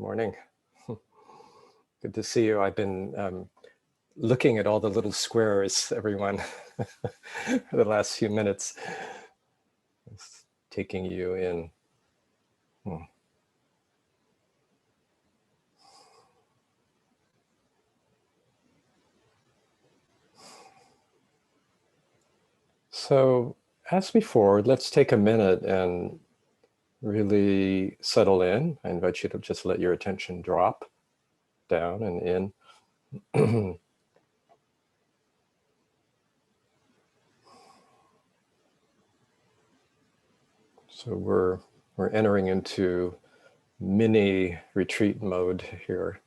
Morning. Good to see you. I've been looking at all the little squares, everyone, for the last few minutes. It's taking you in. So, as before, let's take a minute and really settle in. I invite you to just let your attention drop down and in. So we're entering into mini retreat mode here.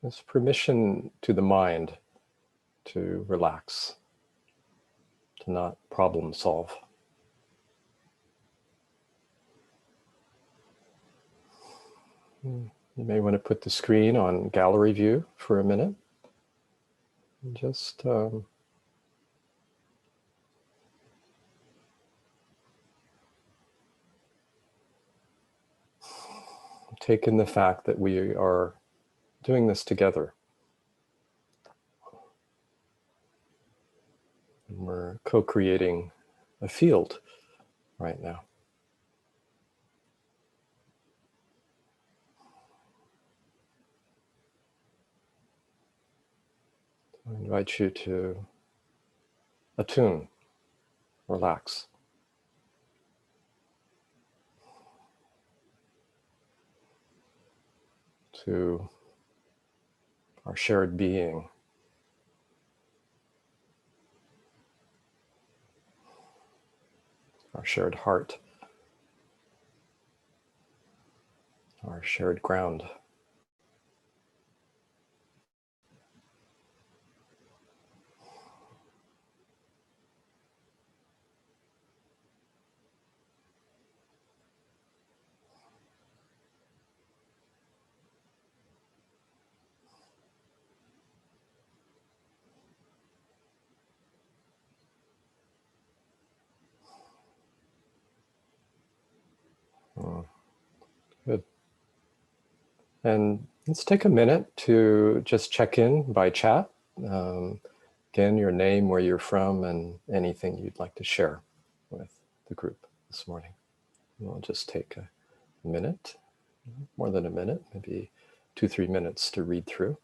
There's permission to the mind to relax, to not problem solve. You may want to put the screen on gallery view for a minute. And just take in the fact that we are doing this together. And we're co-creating a field right now. I invite you to attune, relax. To our shared being. Our shared heart. Our shared ground. Good. And let's take a minute to just check in by chat. Again, your name, where you're from, and anything you'd like to share with the group this morning. We'll just take a minute, more than a minute, maybe 2-3 minutes to read through.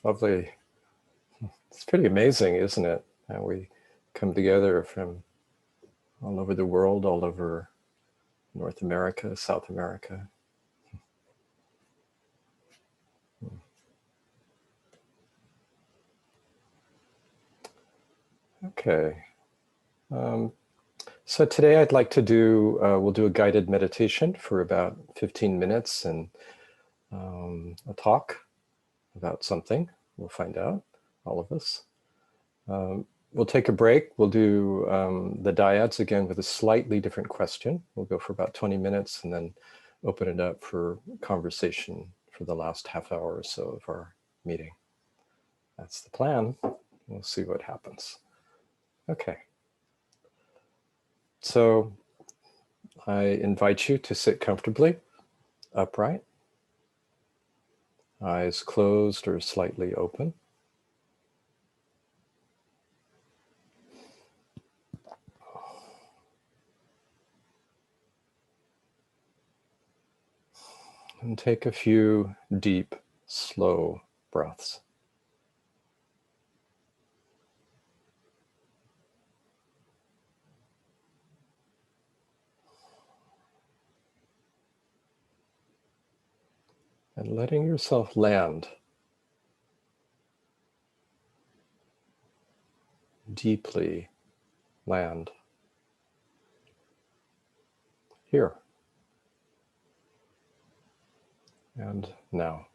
Lovely. It's pretty amazing, isn't it? How we come together from all over the world, all over North America, South America. Okay. So today I'd like to we'll do a guided meditation for about 15 minutes and a talk about something. We'll find out, all of us. We'll take a break. We'll do the dyads again with a slightly different question. We'll go for about 20 minutes and then open it up for conversation for the last half hour or so of our meeting. That's the plan. We'll see what happens. Okay. So I invite you to sit comfortably, upright, eyes closed or slightly open. And take a few deep, slow breaths. And letting yourself land deeply, land here and now.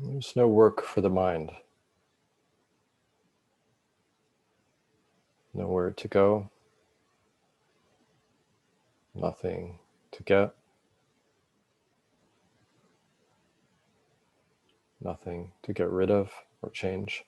There's no work for the mind, nowhere to go, nothing to get, nothing to get rid of or change.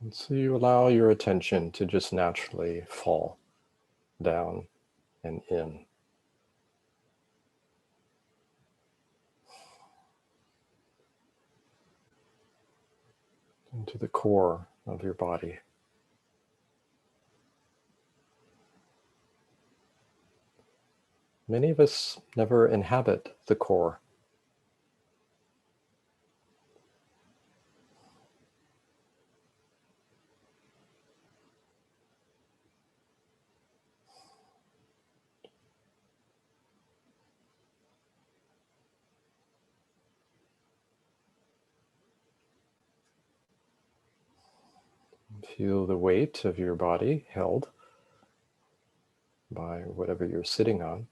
And so you allow your attention to just naturally fall down and in. Into the core of your body. Many of us never inhabit the core. Feel the weight of your body held by whatever you're sitting on.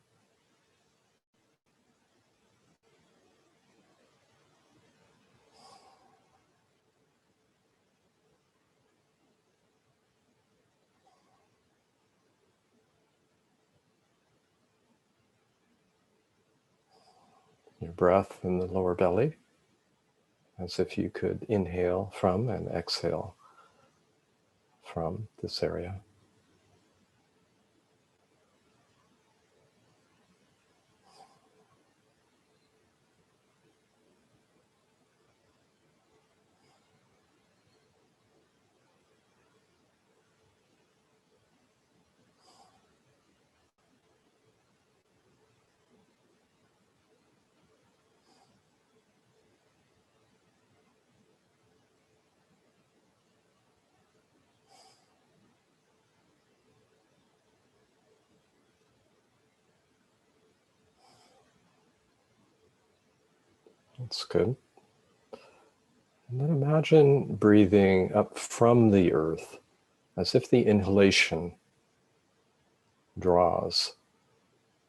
Your breath in the lower belly, as if you could inhale from and exhale from this area. That's good. And then imagine breathing up from the earth as if the inhalation draws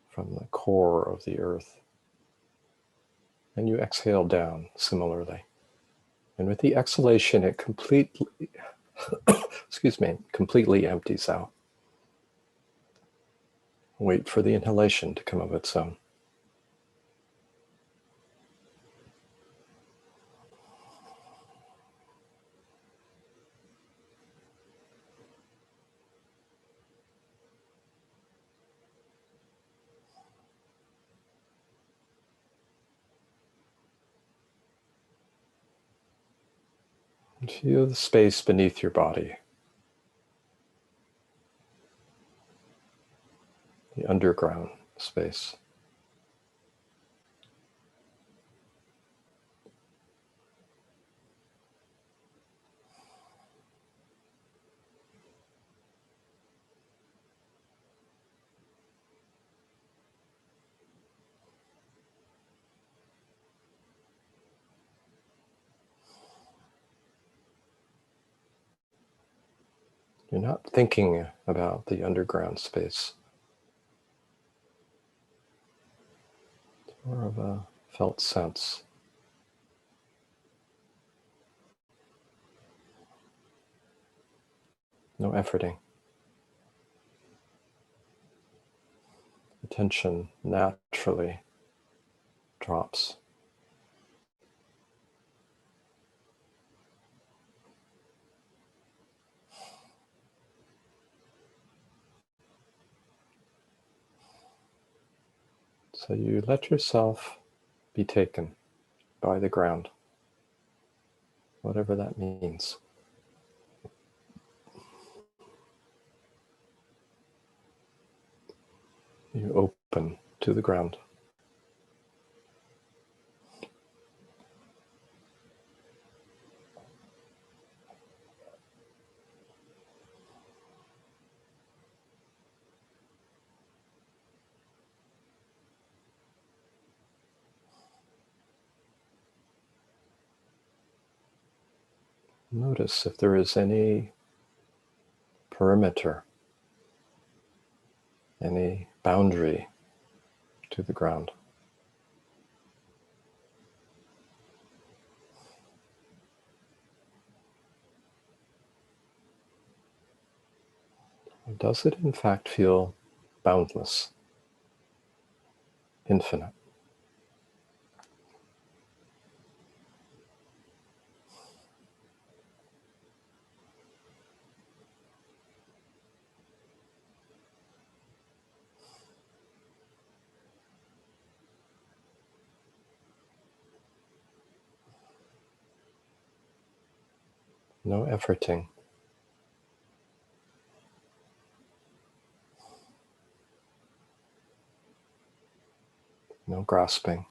from the core of the earth. And you exhale down similarly. And with the exhalation, it completely, completely empties out. Wait for the inhalation to come of its own. And feel the space beneath your body, the underground space. You're not thinking about the underground space. It's more of a felt sense. No efforting. Attention naturally drops. So you let yourself be taken by the ground, whatever that means. You open to the ground. Notice if there is any perimeter, any boundary to the ground. Or does it in fact feel boundless, infinite? No efforting. No grasping.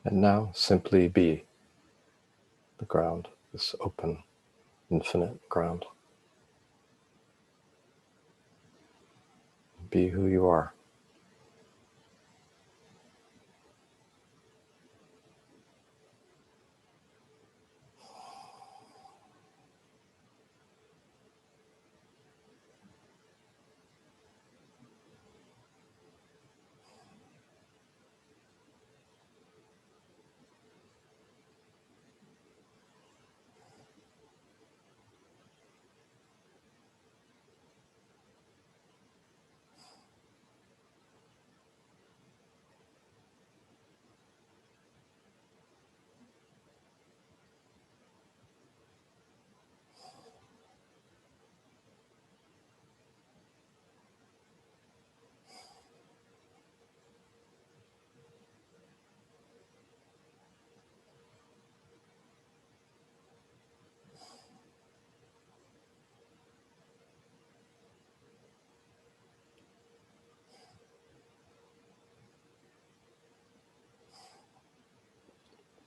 And now simply be the ground, this open, infinite ground. Be who you are.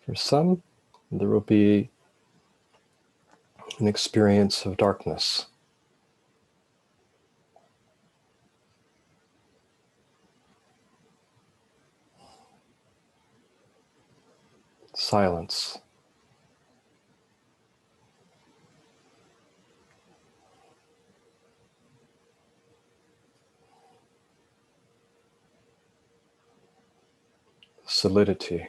For some, there will be an experience of darkness. Silence. Solidity.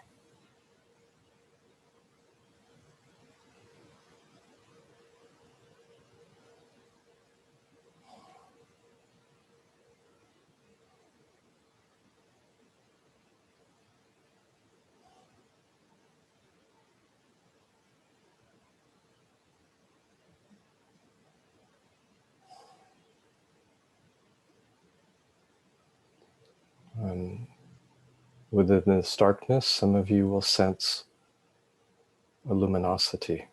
Within this darkness, some of you will sense a luminosity.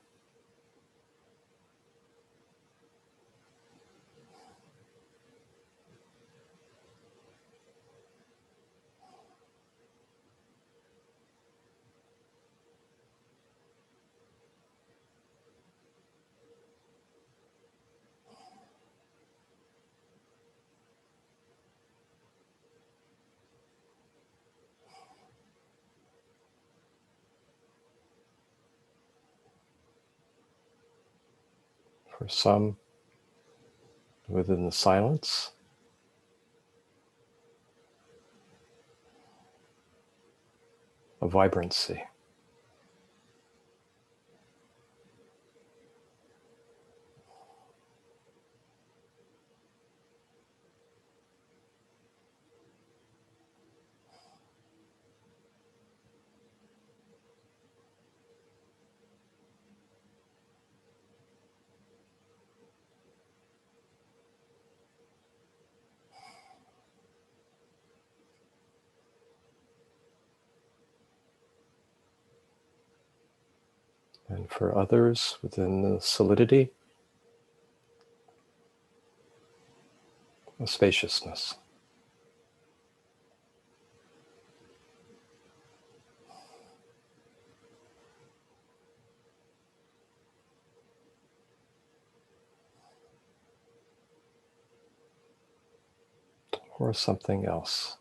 For some, within the silence, a vibrancy. And for others, within the solidity, a spaciousness. Or something else.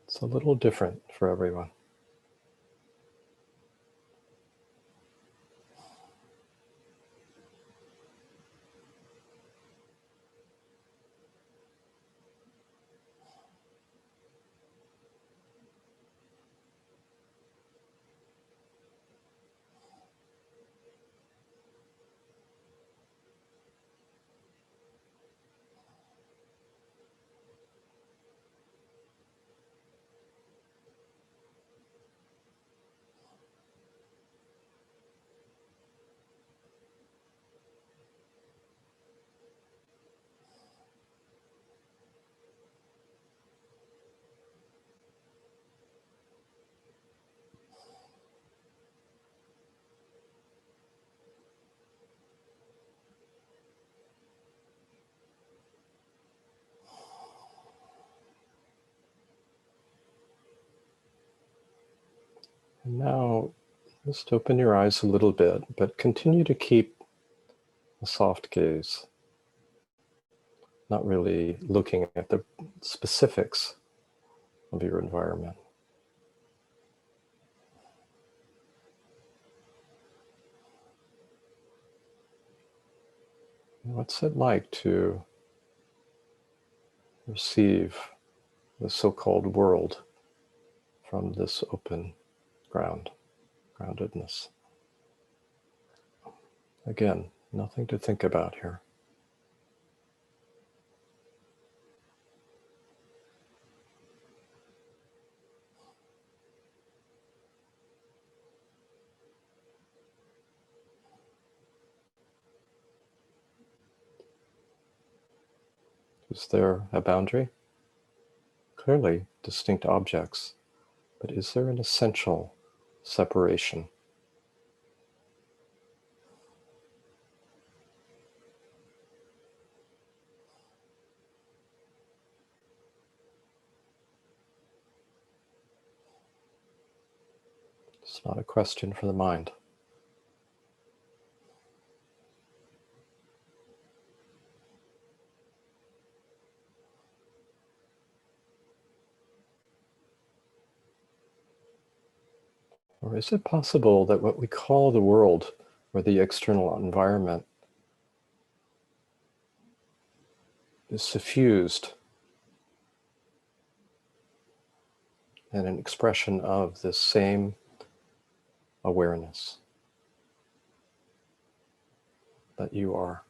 It's a little different for everyone. And now, just open your eyes a little bit, but continue to keep a soft gaze, not really looking at the specifics of your environment. What's it like to receive the so-called world from this open groundedness? Again, nothing to think about here. Is there a boundary? Clearly distinct objects, but is there an essential separation? It's not a question for the mind. Or is it possible that what we call the world or the external environment is suffused and an expression of this same awareness that you are?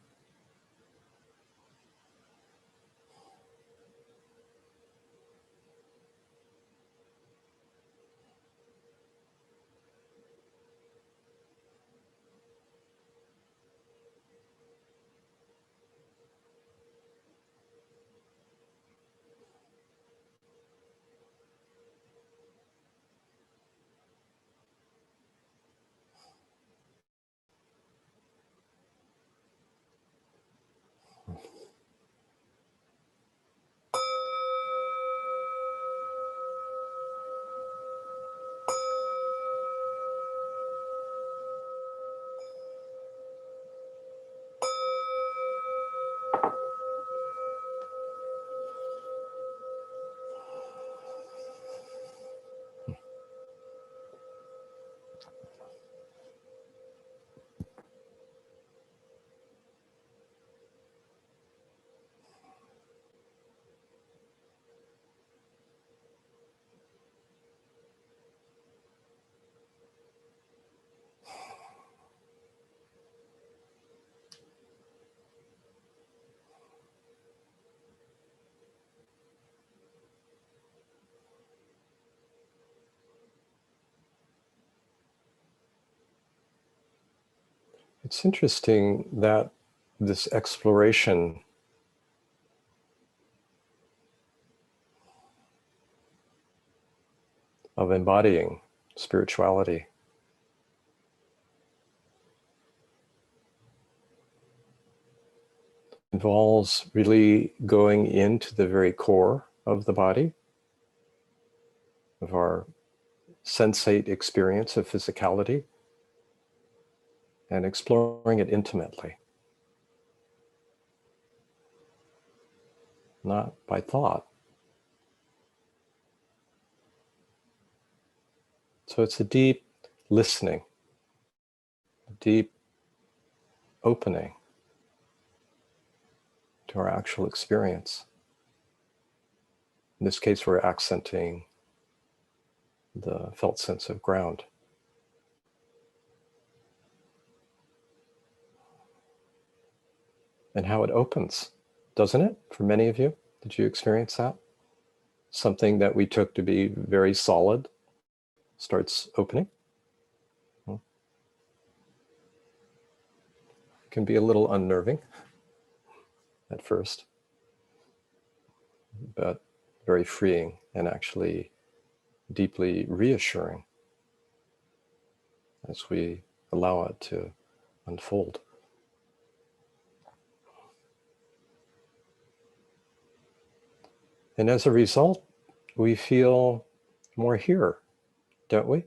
It's interesting that this exploration of embodying spirituality involves really going into the very core of the body, of our sensate experience of physicality, and exploring it intimately, not by thought. So it's a deep listening, a deep opening to our actual experience. In this case, we're accenting the felt sense of ground. And how it opens, doesn't it? For many of you, did you experience that? Something that we took to be very solid starts opening. It can be a little unnerving at first, but very freeing and actually deeply reassuring as we allow it to unfold. And as a result, we feel more here, don't we?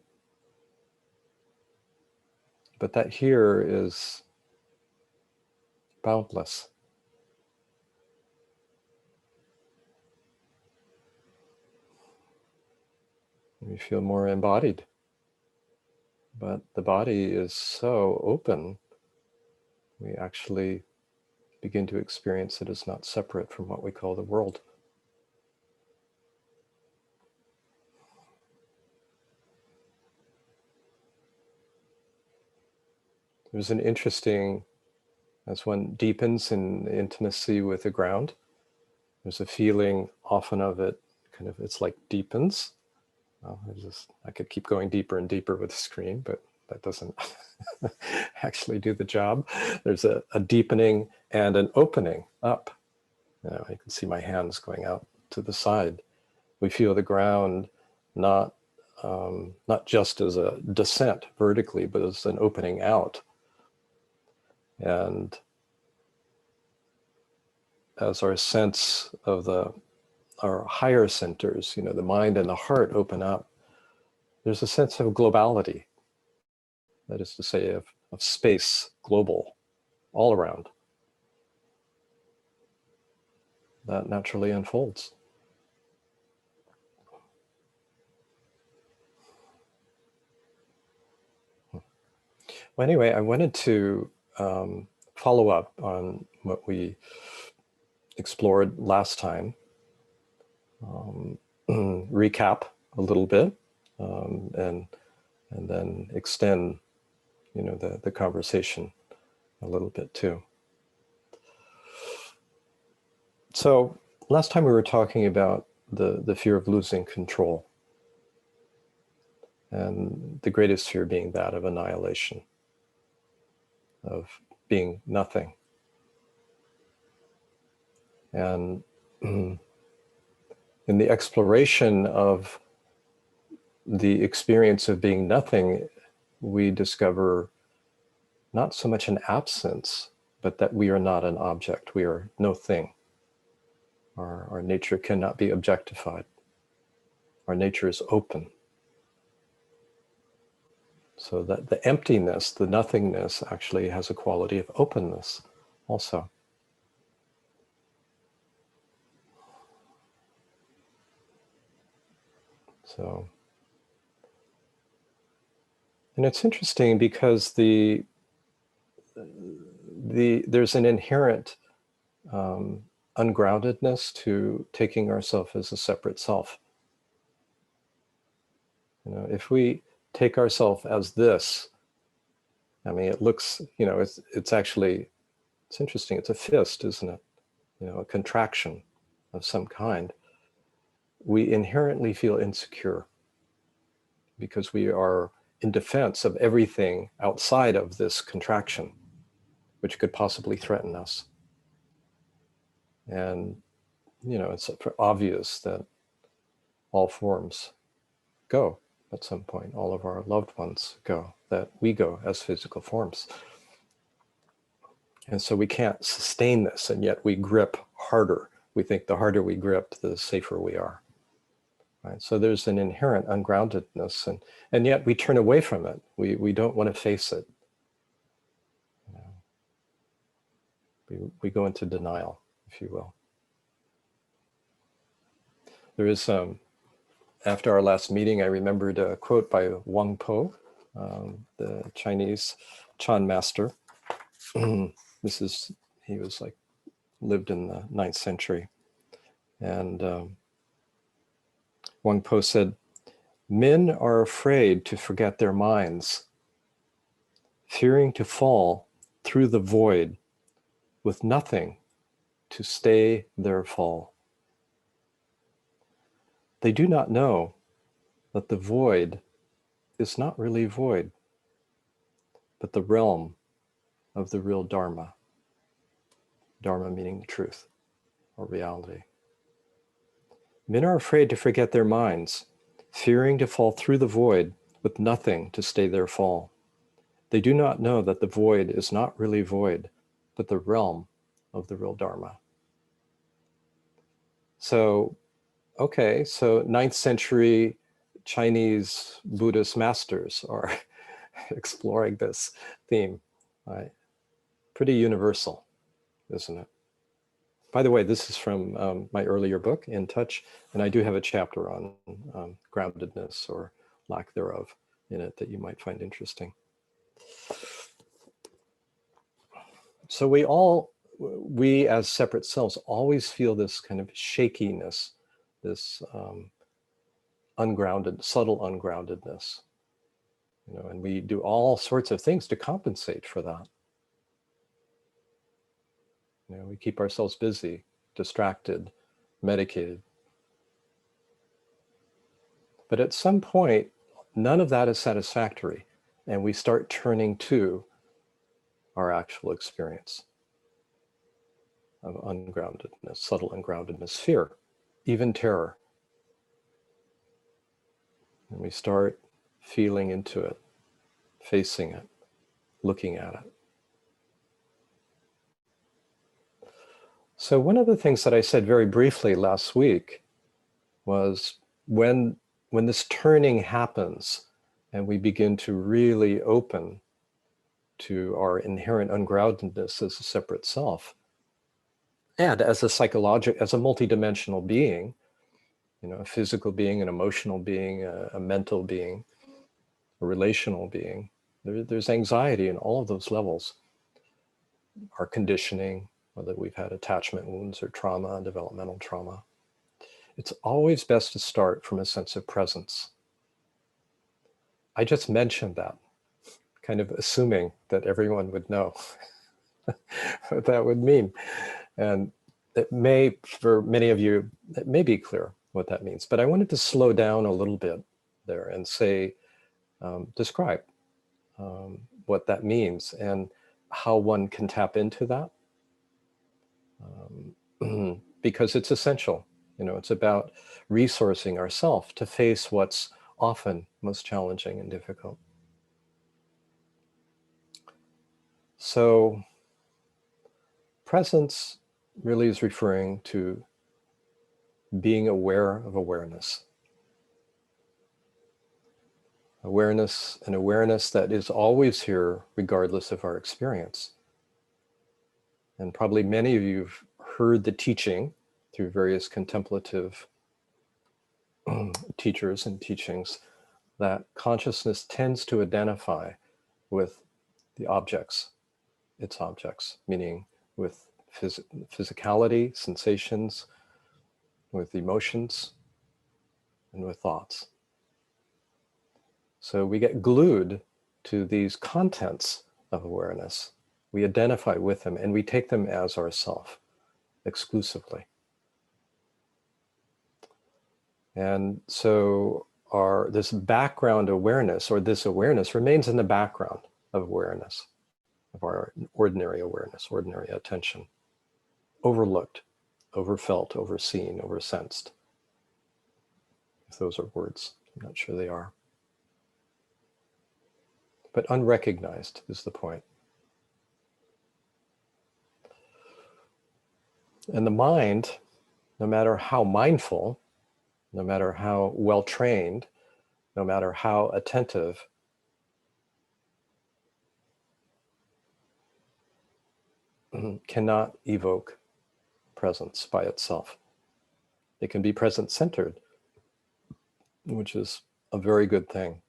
But that here is boundless. We feel more embodied. But the body is so open, we actually begin to experience it as not separate from what we call the world. There's an interesting, as one deepens in intimacy with the ground, there's a feeling often of it, kind of, it's like deepens. Well, I could keep going deeper and deeper with the screen, but that doesn't actually do the job. There's a deepening and an opening up. You can see my hands going out to the side. We feel the ground not just as a descent vertically, but as an opening out. And as our sense of our higher centers, the mind and the heart open up, there's a sense of globality. That is to say, of space, global, all around. That naturally unfolds. Well, anyway, I wanted to follow up on what we explored last time, recap a little bit, and then extend, the conversation a little bit too. So last time we were talking about the fear of losing control, and the greatest fear being that of annihilation, of being nothing. And in the exploration of the experience of being nothing, we discover not so much an absence, but that we are not an object. We are no thing. Our nature cannot be objectified. Our nature is open. So that the emptiness, the nothingness, actually has a quality of openness also. So, and it's interesting because there's an inherent ungroundedness to taking ourselves as a separate self. If we take ourselves as this, I mean, it looks, it's actually, it's interesting. It's a fist, isn't it? A contraction of some kind. We inherently feel insecure because we are in defense of everything outside of this contraction. which could possibly threaten us. And, it's obvious that all forms go at some point. All of our loved ones go, that we go as physical forms. And so we can't sustain this, and yet we grip harder. We think the harder we grip, the safer we are. Right? So there's an inherent ungroundedness, and yet we turn away from it. We don't want to face it. We go into denial, if you will. There is, after our last meeting, I remembered a quote by Wang Po, the Chinese Chan master. He was lived in the 9th century. And Wang Po said, "Men are afraid to forget their minds, fearing to fall through the void with nothing to stay their fall. They do not know that the void is not really void, but the realm of the real Dharma." Dharma meaning the truth or reality. Men are afraid to forget their minds, fearing to fall through the void with nothing to stay their fall. They do not know that the void is not really void, but the realm of the real Dharma. So, okay, so 9th century Chinese Buddhist masters are exploring this theme, right? Pretty universal, isn't it? By the way, this is from my earlier book, In Touch, and I do have a chapter on groundedness or lack thereof in it that you might find interesting. So we as separate selves always feel this kind of shakiness, this ungrounded, subtle ungroundedness, and we do all sorts of things to compensate for that. We keep ourselves busy, distracted, medicated. But at some point, none of that is satisfactory, and we start turning to our actual experience of ungroundedness, subtle ungroundedness, fear, even terror. And we start feeling into it, facing it, looking at it. So one of the things that I said very briefly last week was when this turning happens and we begin to really open to our inherent ungroundedness as a separate self, and as a multidimensional being, a physical being, an emotional being, a mental being, a relational being, there's anxiety in all of those levels. Our conditioning, whether we've had attachment wounds or trauma, developmental trauma. It's always best to start from a sense of presence. I just mentioned that, kind of assuming that everyone would know what that would mean. And it may, for many of you, it may be clear what that means, but I wanted to slow down a little bit there and say, describe what that means and how one can tap into that. Because it's essential. It's about resourcing ourselves to face what's often most challenging and difficult. So presence really is referring to being aware of awareness. An awareness that is always here regardless of our experience. And probably many of you have heard the teaching through various contemplative teachers and teachings that consciousness tends to identify with the objects, its objects, meaning with physicality, sensations, with emotions, and with thoughts. So we get glued to these contents of awareness. We identify with them and we take them as ourself exclusively. And so this background awareness, or this awareness, remains in the background of awareness. of our ordinary awareness, ordinary attention. Overlooked, overfelt, overseen, oversensed. If those are words, I'm not sure they are. But unrecognized is the point. And the mind, no matter how mindful, no matter how well trained, no matter how attentive, cannot evoke presence by itself. It can be present-centered, which is a very good thing,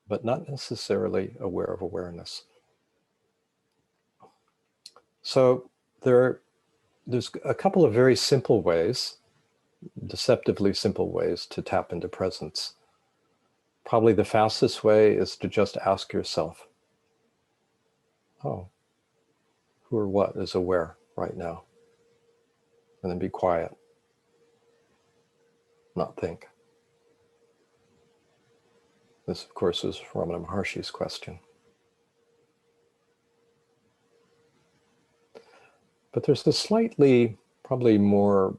but not necessarily aware of awareness. So there's a couple of very simple ways, deceptively simple ways to tap into presence. Probably the fastest way is to just ask yourself, oh, who or what is aware right now? And then be quiet, not think. This, of course, is Ramana Maharshi's question. But there's a slightly, probably more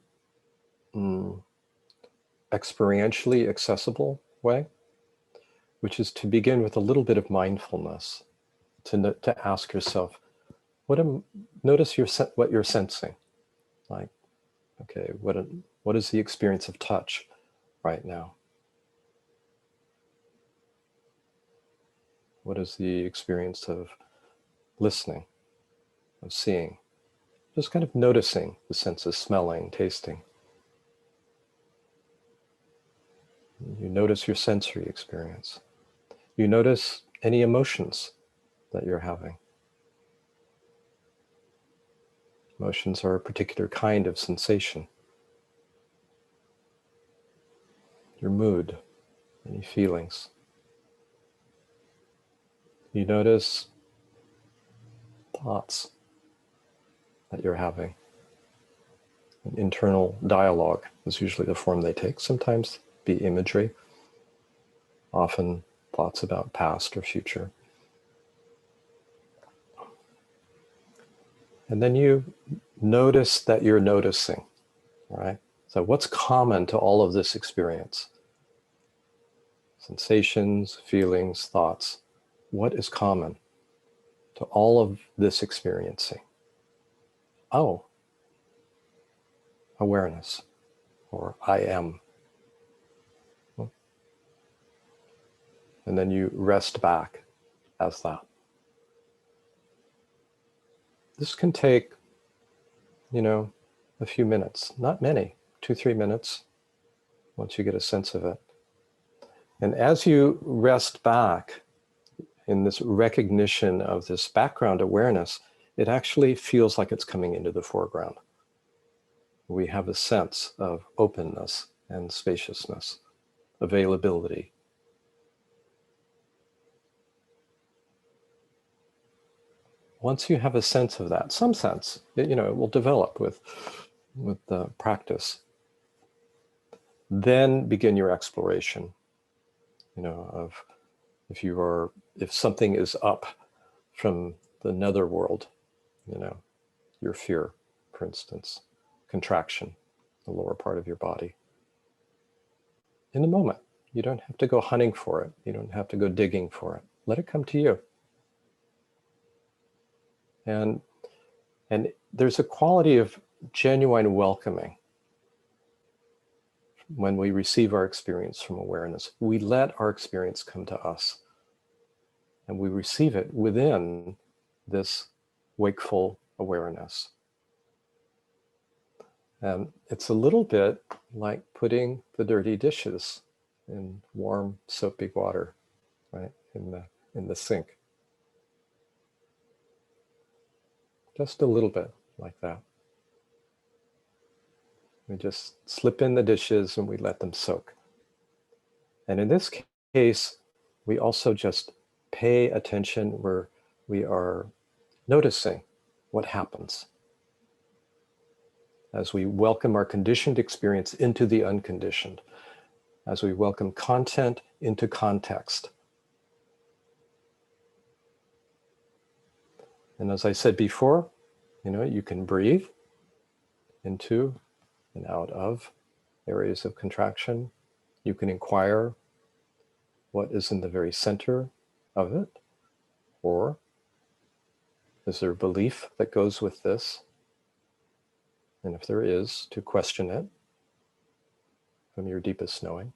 experientially accessible way, which is to begin with a little bit of mindfulness, to ask yourself, notice what you're sensing. Like, okay, what is the experience of touch right now? What is the experience of listening, of seeing? Just kind of noticing the senses, smelling, tasting. You notice your sensory experience. You notice any emotions that you're having. Emotions are a particular kind of sensation. Your mood, any feelings. You notice thoughts that you're having. An internal dialogue is usually the form they take. Sometimes be imagery, often thoughts about past or future. And then you notice that you're noticing, right? So what's common to all of this experience? Sensations, feelings, thoughts. What is common to all of this experiencing? Oh, awareness, or I am. And then you rest back as that. This can take, a few minutes, not many, 2-3 minutes, once you get a sense of it. And as you rest back in this recognition of this background awareness, it actually feels like it's coming into the foreground. We have a sense of openness and spaciousness, availability. Once you have a sense of that, some sense, it will develop with the practice. Then begin your exploration, of if something is up from the netherworld, your fear, for instance, contraction, the lower part of your body. In the moment, you don't have to go hunting for it. You don't have to go digging for it. Let it come to you. And there's a quality of genuine welcoming when we receive our experience from awareness. We let our experience come to us, and we receive it within this wakeful awareness. And it's a little bit like putting the dirty dishes in warm, soapy water, right, in the sink. Just a little bit like that. We just slip in the dishes and we let them soak. And in this case, we also just pay attention where we are noticing what happens as we welcome our conditioned experience into the unconditioned, as we welcome content into context. And as I said before, you can breathe into and out of areas of contraction. You can inquire what is in the very center of it, or is there a belief that goes with this? And if there is, to question it from your deepest knowing.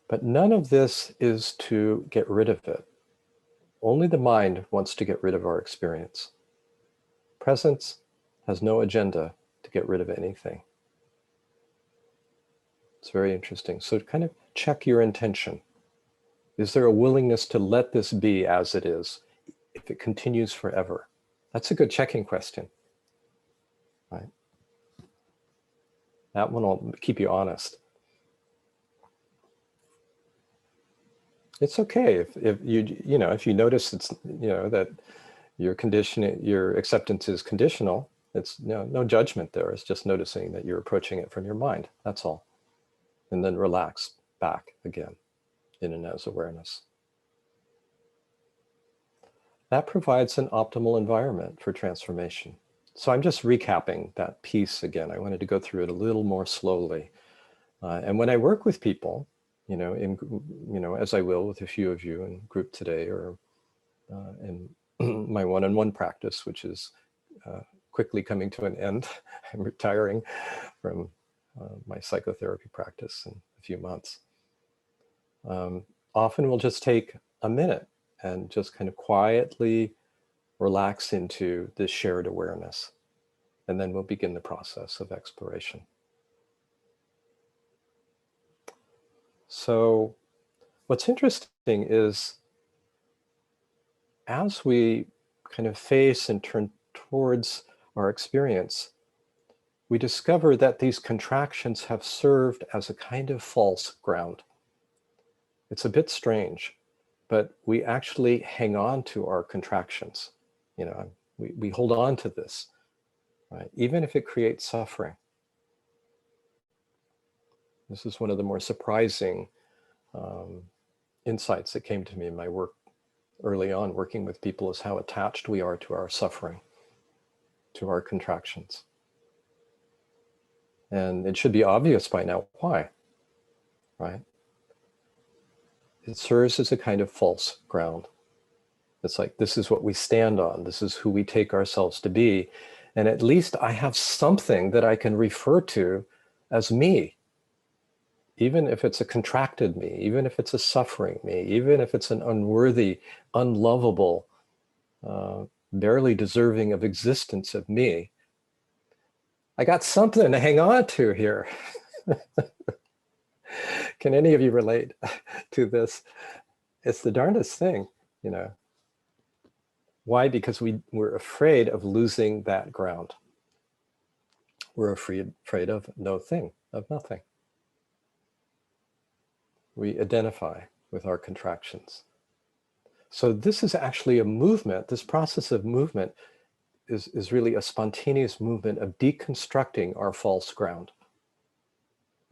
But none of this is to get rid of it. Only the mind wants to get rid of our experience. Presence has no agenda to get rid of anything. It's very interesting. So kind of check your intention. Is there a willingness to let this be as it is if it continues forever? That's a good checking question, right? That one will keep you honest. It's okay if you notice it's that your acceptance is conditional. It's no judgment there. It's just noticing that you're approaching it from your mind. That's all. And then relax back again in and as awareness. That provides an optimal environment for transformation. So I'm just recapping that piece again. I wanted to go through it a little more slowly. And when I work with people, as I will with a few of you in group today, or in my one-on-one practice, which is quickly coming to an end. I'm retiring from my psychotherapy practice in a few months. Often we'll just take a minute and just kind of quietly relax into this shared awareness. And then we'll begin the process of exploration. So what's interesting is as we kind of face and turn towards our experience, we discover that these contractions have served as a kind of false ground. It's a bit strange, but we actually hang on to our contractions. We hold on to this, right? Even if it creates suffering. This is one of the more surprising insights that came to me in my work early on, working with people, is how attached we are to our suffering, to our contractions. And it should be obvious by now why, right? It serves as a kind of false ground. It's like, this is what we stand on. This is who we take ourselves to be. And at least I have something that I can refer to as me. Even if it's a contracted me, even if it's a suffering me, even if it's an unworthy, unlovable, barely deserving of existence of me, I got something to hang on to here. Can any of you relate to this? It's the darndest thing, Why? Because we're afraid of losing that ground. We're afraid of nothing. We identify with our contractions. So this is actually a movement. This process of movement is really a spontaneous movement of deconstructing our false ground.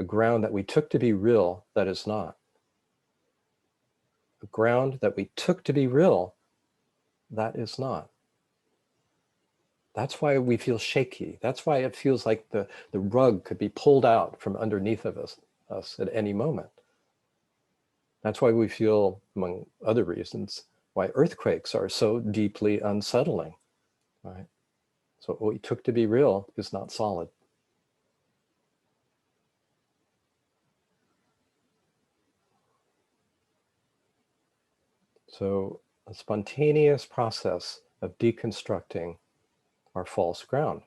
A ground that we took to be real that is not. A ground that we took to be real that is not. That's why we feel shaky. That's why it feels like the rug could be pulled out from underneath of us at any moment. That's why we feel, among other reasons, why earthquakes are so deeply unsettling, right? So what we took to be real is not solid. So a spontaneous process of deconstructing our false ground.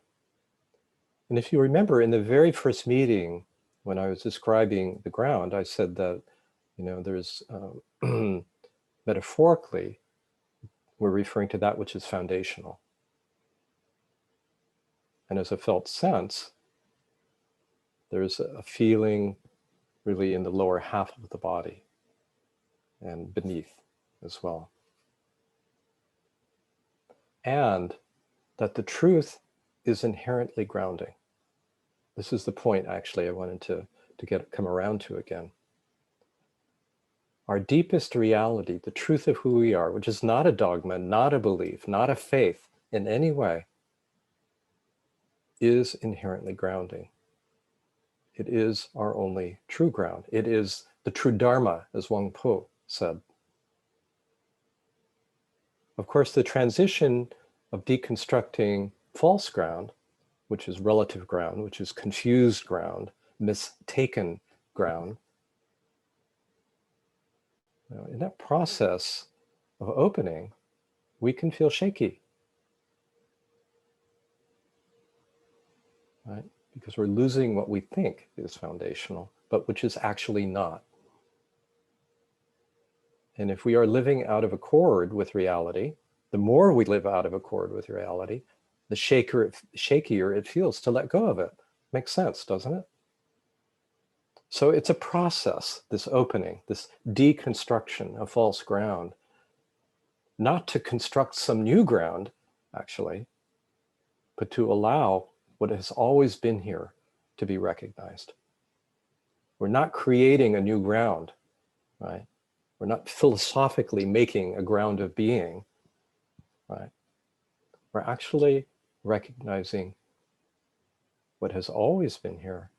And if you remember in the very first meeting, when I was describing the ground, I said that, there's metaphorically, we're referring to that which is foundational. And as a felt sense, there's a feeling really in the lower half of the body and beneath as well. And that the truth is inherently grounding. This is the point, actually, I wanted to come around to again. our deepest reality, the truth of who we are, which is not a dogma, not a belief, not a faith in any way, is inherently grounding. It is our only true ground. It is the true Dharma, as Wang Po said. Of course, the transition of deconstructing false ground, which is relative ground, which is confused ground, mistaken ground, in that process of opening, we can feel shaky, right? Because we're losing what we think is foundational, but which is actually not. And if we are living out of accord with reality, the more we live out of accord with reality, the shakier it feels to let go of it. Makes sense, doesn't it? So it's a process, this opening, this deconstruction of false ground, not to construct some new ground, actually, but to allow what has always been here to be recognized. We're not creating a new ground, right? We're not philosophically making a ground of being, right? We're actually recognizing what has always been here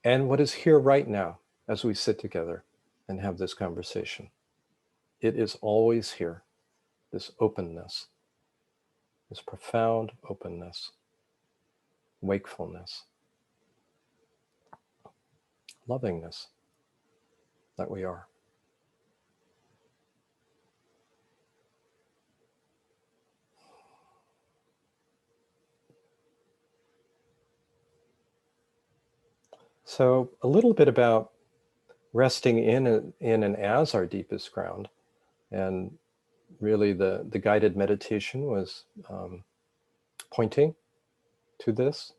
and what is here right now as we sit together and have this conversation. It is always here, this openness, this profound openness, wakefulness, lovingness that we are. So a little bit about resting in and as our deepest ground. And really the guided meditation was pointing to this.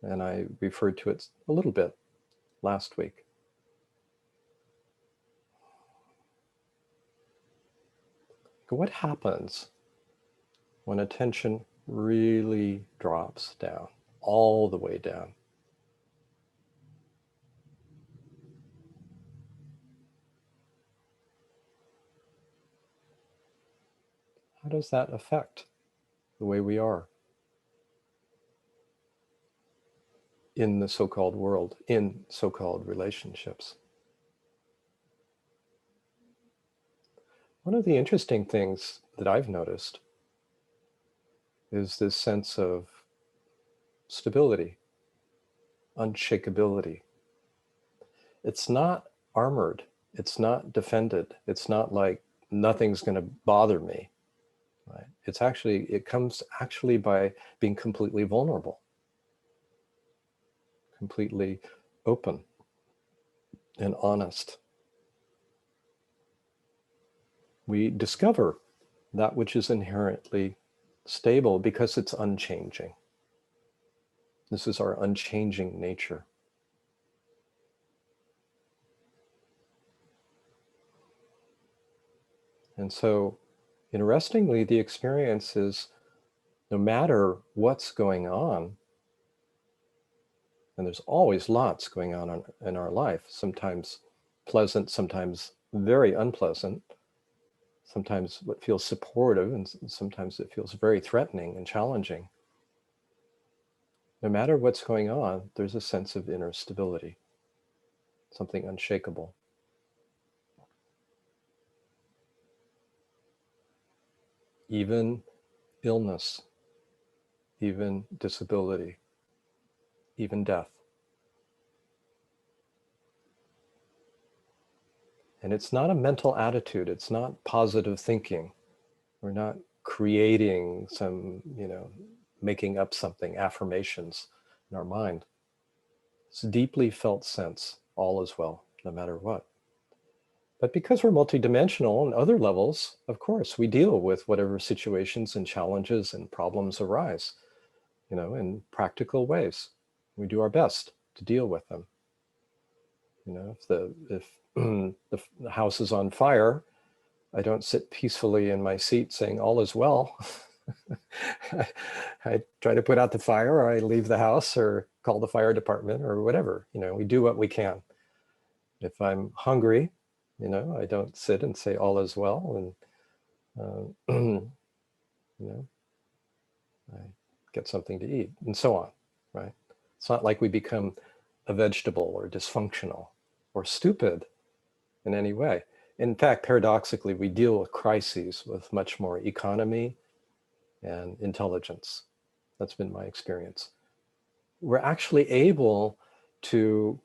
And I referred to it a little bit last week. What happens when attention really drops down, all the way down? How does that affect the way we are in the so-called world, in so-called relationships? One of the interesting things that I've noticed is this sense of stability, unshakability. It's not armored. It's not defended. It's not like nothing's going to bother me. Right? It comes actually by being completely vulnerable, completely open and honest. We discover that which is inherently stable because it's unchanging. This is our unchanging nature. And so, interestingly, the experience is no matter what's going on, and there's always lots going on in our life, sometimes pleasant, sometimes very unpleasant, sometimes what feels supportive, and sometimes it feels very threatening and challenging. No matter what's going on, there's a sense of inner stability, something unshakable. Even illness, even disability, even death. And it's not a mental attitude. It's not positive thinking. We're not creating some, making up something, affirmations in our mind. It's a deeply felt sense, all is well, no matter what. But because we're multidimensional on other levels, of course, we deal with whatever situations and challenges and problems arise, in practical ways. We do our best to deal with them. If the house is on fire, I don't sit peacefully in my seat saying all is well. I try to put out the fire, or I leave the house or call the fire department or whatever. We do what we can. If I'm hungry, You know, I don't sit and say all is well, and you know, I get something to eat, and so on, right? It's not like we become a vegetable or dysfunctional or stupid in any way. In fact, paradoxically, we deal with crises with much more economy and intelligence. That's been my experience. We're actually able to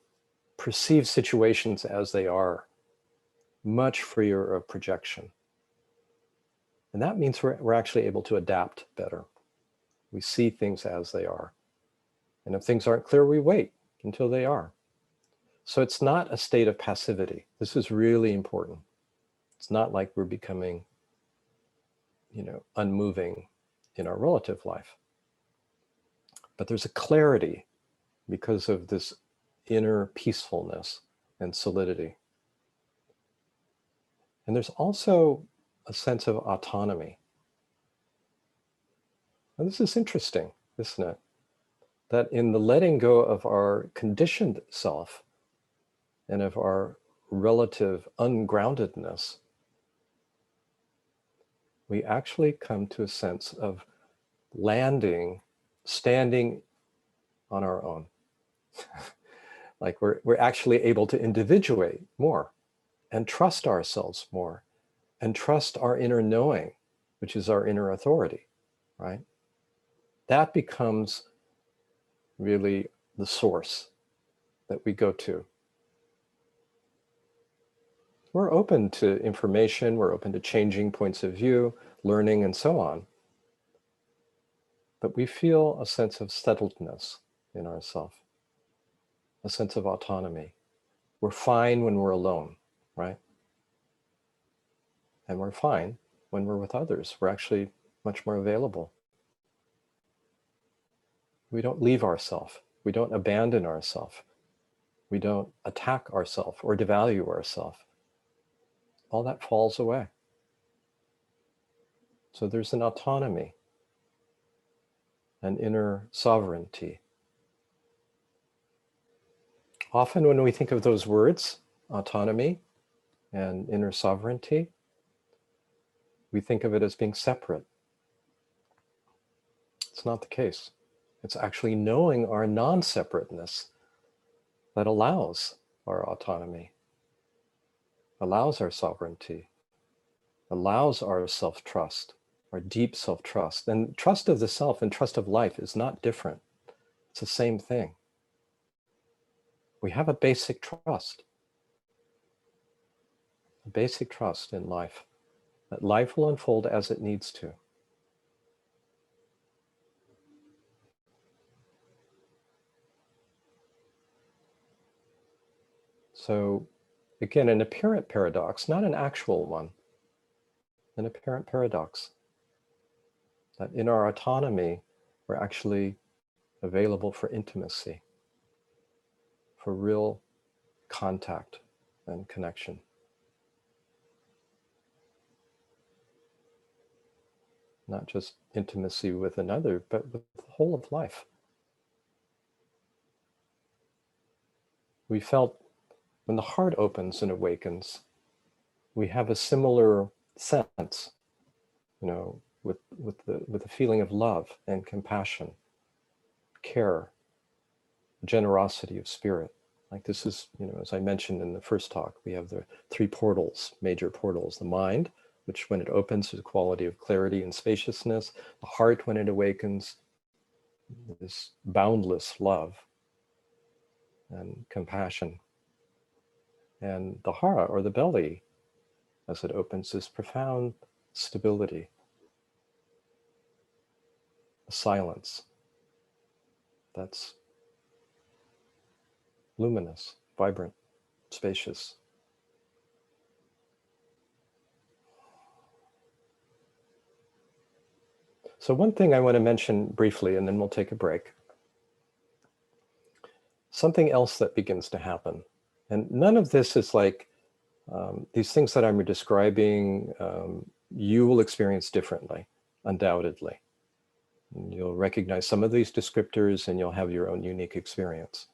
perceive situations as they are, much freer of projection. And that means we're actually able to adapt better. We see things as they are. And if things aren't clear, we wait until they are. So it's not a state of passivity. This is really important. It's not like we're becoming, you know, unmoving in our relative life. But there's a clarity because of this inner peacefulness and solidity. And there's also a sense of autonomy. And this is interesting, isn't it? That in the letting go of our conditioned self and of our relative ungroundedness, we actually come to a sense of landing, standing on our own. Like we're actually able to individuate more and trust ourselves more and trust our inner knowing, which is our inner authority, right? That becomes really the source that we go to. We're open to information, we're open to changing points of view, learning, and so on. But we feel a sense of settledness in ourselves, a sense of autonomy. We're fine when we're alone, right? And we're fine when we're with others. We're actually much more available. We don't leave ourselves. We don't abandon ourselves. We don't attack ourselves or devalue ourselves. All that falls away. So there's an autonomy, an inner sovereignty. Often when we think of those words, autonomy and inner sovereignty, we think of it as being separate. It's not the case. It's actually knowing our non-separateness that allows our autonomy, allows our sovereignty, allows our self-trust, our deep self-trust. And trust of the self and trust of life is not different. It's the same thing. We have a basic trust in life, that life will unfold as it needs to. So again, an apparent paradox, not an actual one, an apparent paradox, that in our autonomy, we're actually available for intimacy, for real contact and connection. Not just intimacy with another, but with the whole of life. We felt when the heart opens and awakens, we have a similar sense, you know, with the feeling of love and compassion, care, generosity of spirit. Like this is, you know, as I mentioned in the first talk, we have the three portals, major portals: the mind, which when it opens is a quality of clarity and spaciousness; the heart, when it awakens, this boundless love and compassion; and the hara, or the belly, as it opens, is profound stability, a silence that's luminous, vibrant, spacious. So one thing I want to mention briefly, and then we'll take a break. Something else that begins to happen. And none of this is like these things that I'm describing, you will experience differently, undoubtedly. And you'll recognize some of these descriptors and you'll have your own unique experience.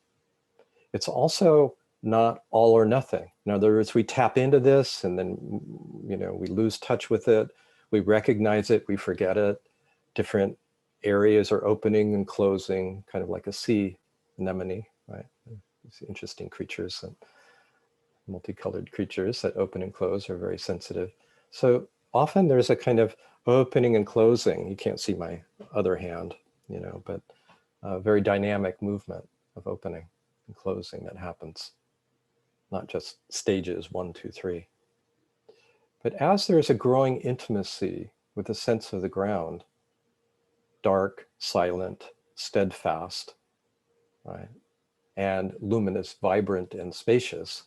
It's also not all or nothing. In other words, we tap into this and then, we lose touch with it. We recognize it, we forget it. Different areas are opening and closing, kind of like a sea anemone, right? These interesting creatures and multicolored creatures that open and close are very sensitive. So often there's a kind of opening and closing. You can't see my other hand, but a very dynamic movement of opening and closing that happens. Not just stages 1, 2, 3. But as there's a growing intimacy with the sense of the ground, dark, silent, steadfast, right, and luminous, vibrant, and spacious,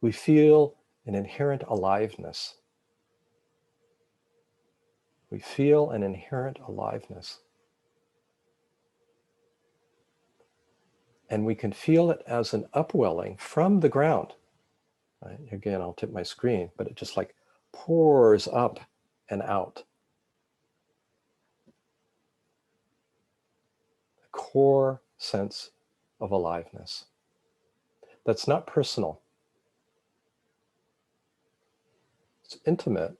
we feel an inherent aliveness. We feel an inherent aliveness. And we can feel it as an upwelling from the ground. Right? Again, I'll tip my screen, but it just like pours up and out. A core sense of aliveness. That's not personal. It's intimate,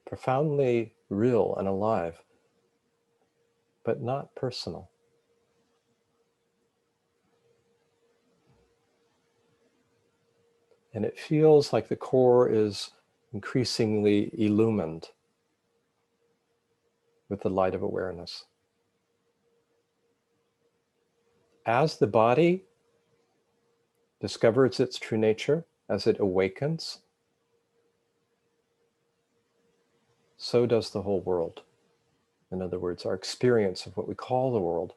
profoundly real and alive, but not personal. And it feels like the core is increasingly illumined with the light of awareness. As the body discovers its true nature, as it awakens, so does the whole world. In other words, our experience of what we call the world.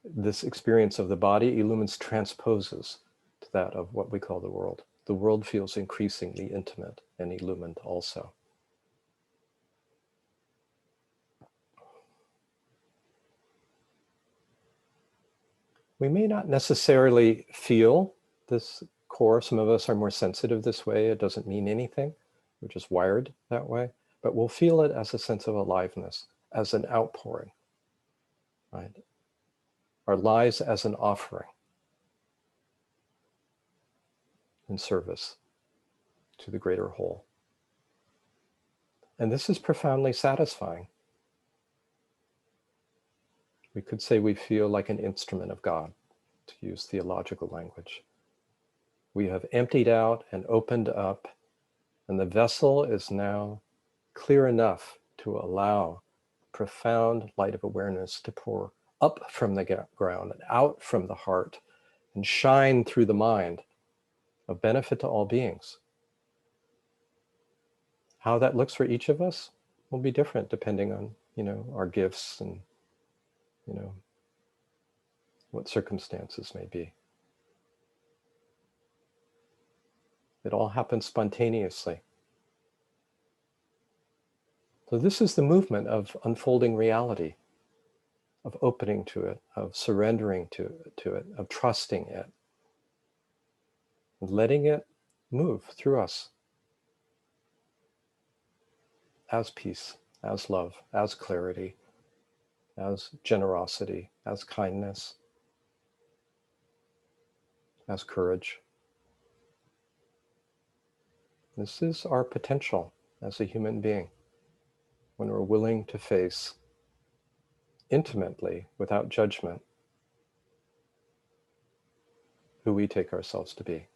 This experience of the body illumines, transposes to that of what we call the world. The world feels increasingly intimate and illumined also. We may not necessarily feel this core. Some of us are more sensitive this way. It doesn't mean anything. We're just wired that way. But we'll feel it as a sense of aliveness, as an outpouring, right? Our lives as an offering in service to the greater whole. And this is profoundly satisfying. We could say we feel like an instrument of God, to use theological language. We have emptied out and opened up, and the vessel is now clear enough to allow profound light of awareness to pour up from the ground and out from the heart and shine through the mind of benefit to all beings. How that looks for each of us will be different depending on, our gifts and, what circumstances may be. It all happens spontaneously. So this is the movement of unfolding reality, of opening to it, of surrendering to it, of trusting it, and letting it move through us as peace, as love, as clarity, as generosity, as kindness, as courage. This is our potential as a human being when we're willing to face intimately, without judgment, who we take ourselves to be.